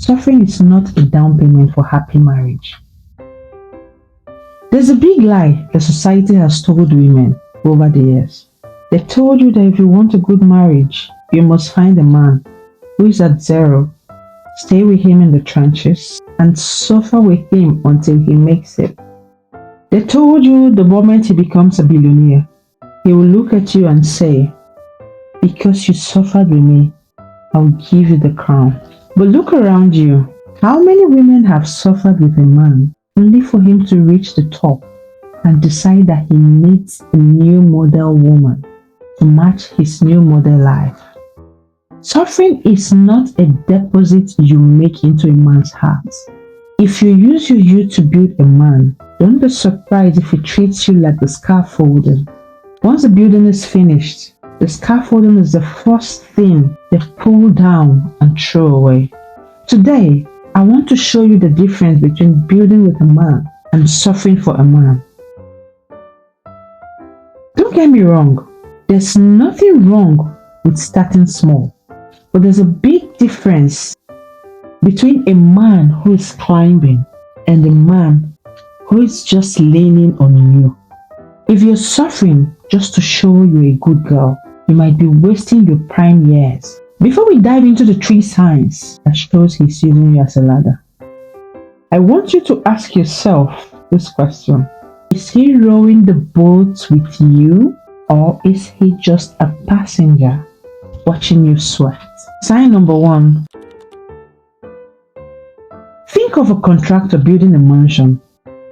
Suffering is not a down payment for happy marriage. There's a big lie the society has told women over the years. They told you that if you want a good marriage, you must find a man who is at zero, stay with him in the trenches, and suffer with him until he makes it. They told you the moment he becomes a billionaire, he will look at you and say, "Because you suffered with me, I will give you the crown." But look around you. How many women have suffered with a man only for him to reach the top and decide that he needs a new model woman to match his new model life? Suffering is not a deposit you make into a man's heart. If you use your youth to build a man, don't be surprised if he treats you like the scaffolding. Once the building is finished, the scaffolding is the first thing they pull down and throw away. Today, I want to show you the difference between building with a man and suffering for a man. Don't get me wrong, there's nothing wrong with starting small, but there's a big difference between a man who is climbing and a man who is just leaning on you. If you're suffering just to show you're a good girl, you might be wasting your prime years. Before we dive into the 3 signs that shows he's using you as a ladder, I want you to ask yourself this question. Is he rowing the boat with you, or is he just a passenger watching you sweat? Sign number 1. Think of a contractor building a mansion.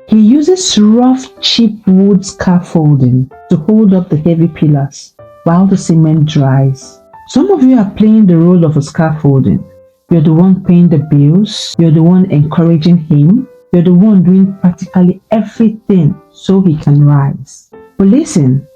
He uses rough, cheap wood scaffolding to hold up the heavy pillars while the cement dries. Some of you are playing the role of a scaffolding. You're the one paying the bills, you're the one encouraging him, you're the one doing practically everything so he can rise. But listen,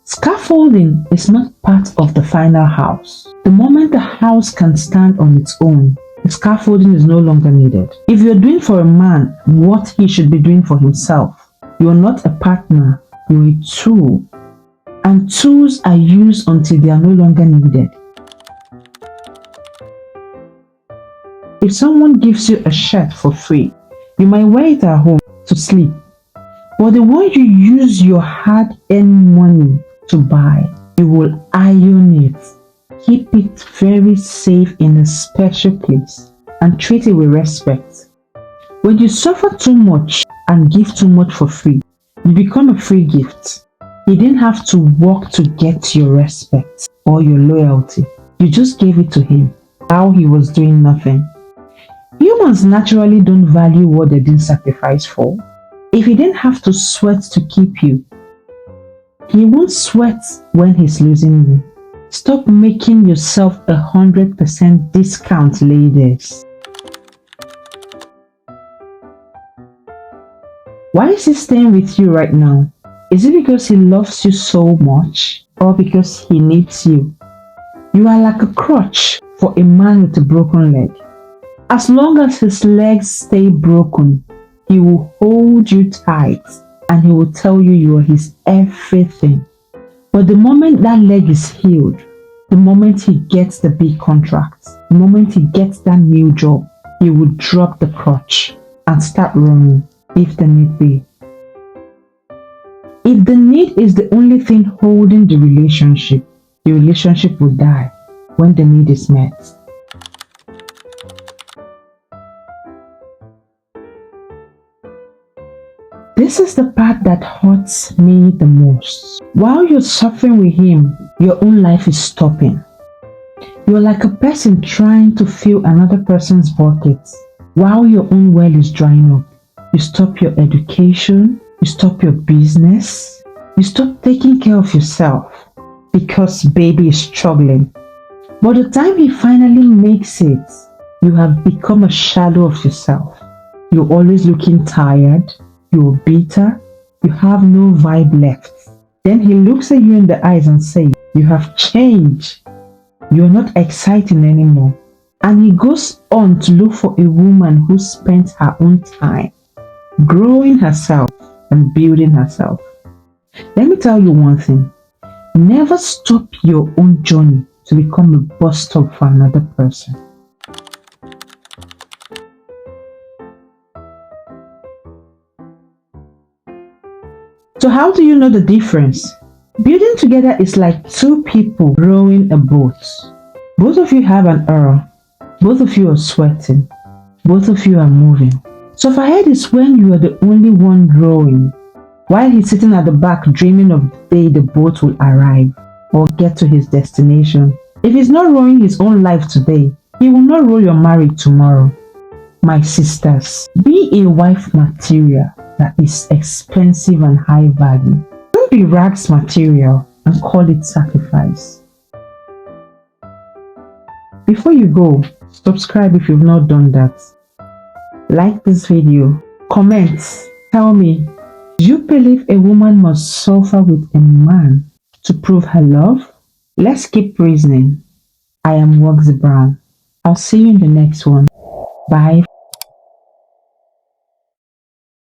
scaffolding is not part of the final house. The moment the house can stand on its own, the scaffolding is no longer needed. If you're doing for a man what he should be doing for himself, you're not a partner, you're a tool. And tools are used until they are no longer needed. If someone gives you a shirt for free, you might wear it at home to sleep. But the one you use your hard-earned money to buy, you will iron it. Keep it very safe in a special place and treat it with respect. When you suffer too much and give too much for free, you become a free gift. You didn't have to work to get your respect or your loyalty. You just gave it to him while he was doing nothing. Humans naturally don't value what they didn't sacrifice for. If he didn't have to sweat to keep you, he won't sweat when he's losing you. Stop making yourself 100% discount, ladies. Why is he staying with you right now? Is it because he loves you so much, or because he needs you? You are like a crutch for a man with a broken leg. As long as his legs stay broken, he will hold you tight and he will tell you you are his everything. But the moment that leg is healed, the moment he gets the big contract, the moment he gets that new job, he will drop the crutch and start running if the need be. If the need is the only thing holding the relationship will die when the need is met. This is the part that hurts me the most. While you're suffering with him, your own life is stopping. You're like a person trying to fill another person's bucket while your own well is drying up. You stop your education, you stop your business, you stop taking care of yourself because baby is struggling. By the time he finally makes it, you have become a shadow of yourself. You're always looking tired, you're bitter, you have no vibe left. Then he looks at you in the eyes and says, "You have changed. You're not exciting anymore." And he goes on to look for a woman who spent her own time growing herself and building herself. Let me tell you one thing. Never stop your own journey to become a bus stop for another person. how do you know the difference? Building together is like two people rowing a boat. Both of you have an oar. Both of you are sweating. Both of you are moving. Sufferhead is when you are the only one rowing, while he's sitting at the back dreaming of the day the boat will arrive or get to his destination. If he's not rowing his own life today, he will not row your marriage tomorrow. My sisters, be a wife material that is expensive and high value. Don't be rags material and call it sacrifice. Before you go, subscribe if you've not done that. Like this video. Comment. Tell me, do you believe a woman must suffer with a man to prove her love? Let's keep reasoning. I am Wugsy Brown. I'll see you in the next one. Bye.